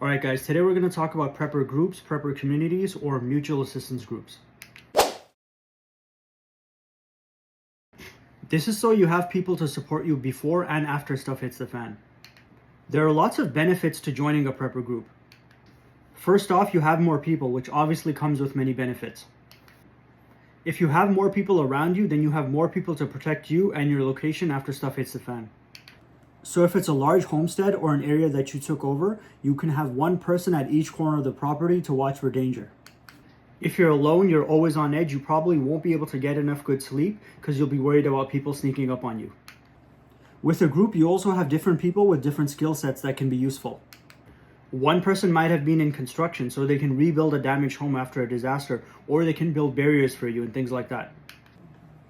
Alright guys, today we're going to talk about prepper groups, prepper communities, or mutual assistance groups. This is so you have people to support you before and after stuff hits the fan. There are lots of benefits to joining a prepper group. First off, you have more people, which obviously comes with many benefits. If you have more people around you, then you have more people to protect you and your location after stuff hits the fan. So if it's a large homestead or an area that you took over, you can have one person at each corner of the property to watch for danger. If you're alone, you're always on edge. You probably won't be able to get enough good sleep because you'll be worried about people sneaking up on you. With a group, you also have different people with different skill sets that can be useful. One person might have been in construction, so they can rebuild a damaged home after a disaster, or they can build barriers for you and things like that.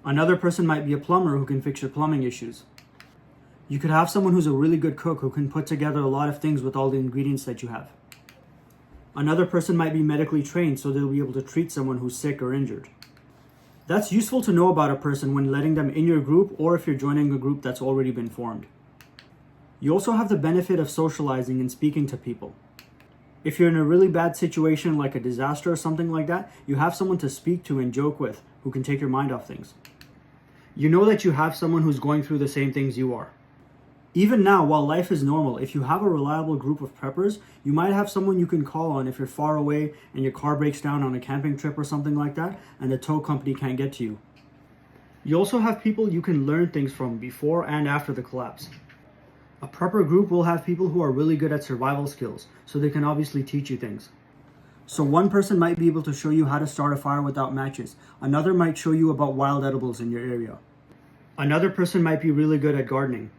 Another person might be a plumber who can fix your plumbing issues. You could have someone who's a really good cook who can put together a lot of things with all the ingredients that you have. Another person might be medically trained, so they'll be able to treat someone who's sick or injured. That's useful to know about a person when letting them in your group or if you're joining a group that's already been formed. You also have the benefit of socializing and speaking to people. If you're in a really bad situation like a disaster or something like that, you have someone to speak to and joke with who can take your mind off things. You know that you have someone who's going through the same things you are. Even now, while life is normal, if you have a reliable group of preppers, you might have someone you can call on if you're far away and your car breaks down on a camping trip or something like that, and the tow company can't get to you. You also have people you can learn things from before and after the collapse. A prepper group will have people who are really good at survival skills, so they can obviously teach you things. So one person might be able to show you how to start a fire without matches. Another might show you about wild edibles in your area. Another person might be really good at gardening.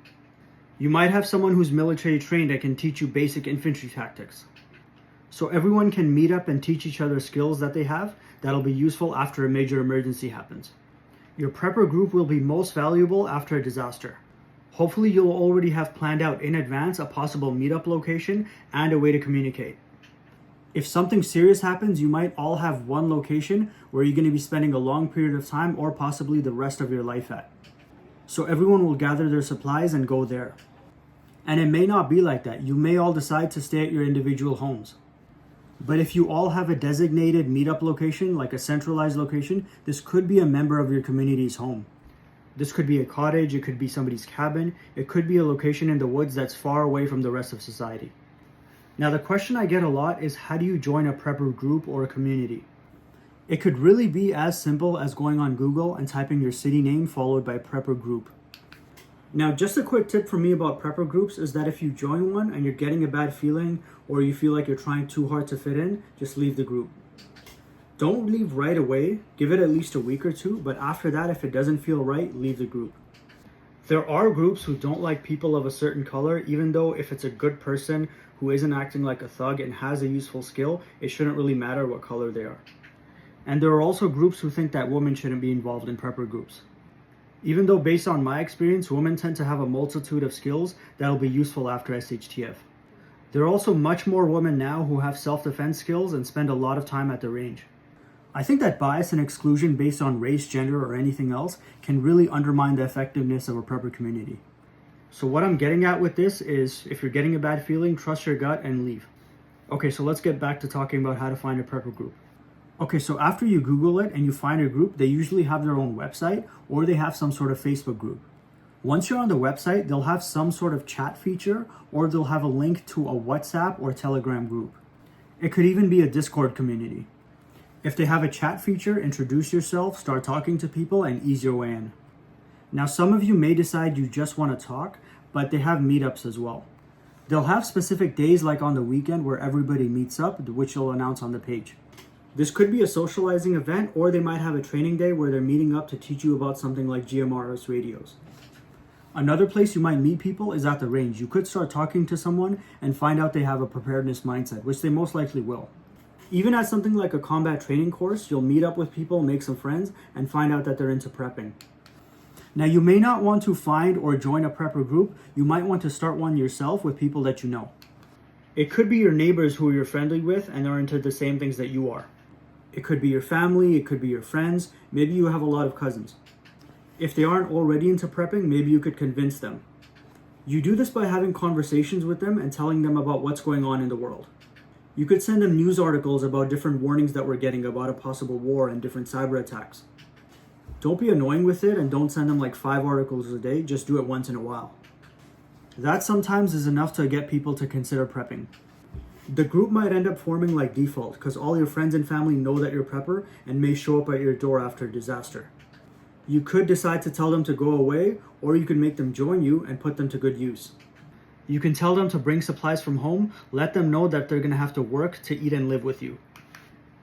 You might have someone who's military trained that can teach you basic infantry tactics. So everyone can meet up and teach each other skills that they have that'll be useful after a major emergency happens. Your prepper group will be most valuable after a disaster. Hopefully you'll already have planned out in advance a possible meetup location and a way to communicate. If something serious happens, you might all have one location where you're going to be spending a long period of time or possibly the rest of your life at. So everyone will gather their supplies and go there. And it may not be like that. You may all decide to stay at your individual homes. But if you all have a designated meetup location, like a centralized location, this could be a member of your community's home. This could be a cottage, it could be somebody's cabin, it could be a location in the woods that's far away from the rest of society. Now the question I get a lot is, how do you join a prepper group or a community? It could really be as simple as going on Google and typing your city name followed by prepper group. Now, just a quick tip from me about prepper groups is that if you join one and you're getting a bad feeling or you feel like you're trying too hard to fit in, just leave the group. Don't leave right away, give it at least a week or two, but after that, if it doesn't feel right, leave the group. There are groups who don't like people of a certain color, even though if it's a good person who isn't acting like a thug and has a useful skill, it shouldn't really matter what color they are. And there are also groups who think that women shouldn't be involved in prepper groups. Even though based on my experience, women tend to have a multitude of skills that will be useful after SHTF. There are also much more women now who have self-defense skills and spend a lot of time at the range. I think that bias and exclusion based on race, gender, or anything else can really undermine the effectiveness of a prepper community. So what I'm getting at with this is, if you're getting a bad feeling, trust your gut and leave. Okay, so let's get back to talking about how to find a prepper group. Okay, so after you Google it and you find a group, they usually have their own website or they have some sort of Facebook group. Once you're on the website, they'll have some sort of chat feature or they'll have a link to a WhatsApp or Telegram group. It could even be a Discord community. If they have a chat feature, introduce yourself, start talking to people, and ease your way in. Now, some of you may decide you just want to talk, but they have meetups as well. They'll have specific days like on the weekend where everybody meets up, which they'll announce on the page. This could be a socializing event, or they might have a training day where they're meeting up to teach you about something like GMRS radios. Another place you might meet people is at the range. You could start talking to someone and find out they have a preparedness mindset, which they most likely will. Even at something like a combat training course, you'll meet up with people, make some friends, and find out that they're into prepping. Now, you may not want to find or join a prepper group. You might want to start one yourself with people that you know. It could be your neighbors who you're friendly with and are into the same things that you are. It could be your family, it could be your friends, maybe you have a lot of cousins. If they aren't already into prepping, maybe you could convince them. You do this by having conversations with them and telling them about what's going on in the world. You could send them news articles about different warnings that we're getting about a possible war and different cyber attacks. Don't be annoying with it and don't send them like 5 articles a day, just do it once in a while. That sometimes is enough to get people to consider prepping. The group might end up forming like default because all your friends and family know that you're a prepper and may show up at your door after a disaster. You could decide to tell them to go away, or you can make them join you and put them to good use. You can tell them to bring supplies from home, let them know that they're going to have to work to eat and live with you.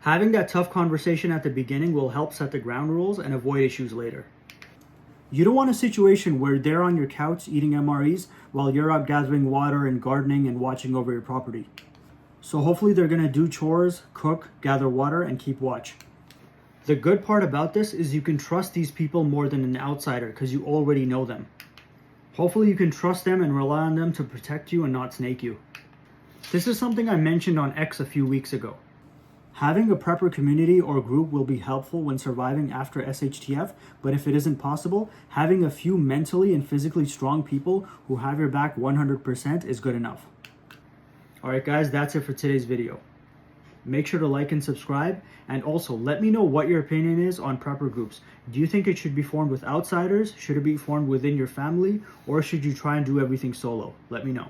Having that tough conversation at the beginning will help set the ground rules and avoid issues later. You don't want a situation where they're on your couch eating MREs while you're out gathering water and gardening and watching over your property. So hopefully they're going to do chores, cook, gather water, and keep watch. The good part about this is you can trust these people more than an outsider because you already know them. Hopefully you can trust them and rely on them to protect you and not snake you. This is something I mentioned on X a few weeks ago. Having a prepper community or group will be helpful when surviving after SHTF, but if it isn't possible, having a few mentally and physically strong people who have your back 100% is good enough. Alright guys, that's it for today's video. Make sure to like and subscribe, and also let me know what your opinion is on prepper groups. Do you think it should be formed with outsiders? Should it be formed within your family? Or should you try and do everything solo? Let me know.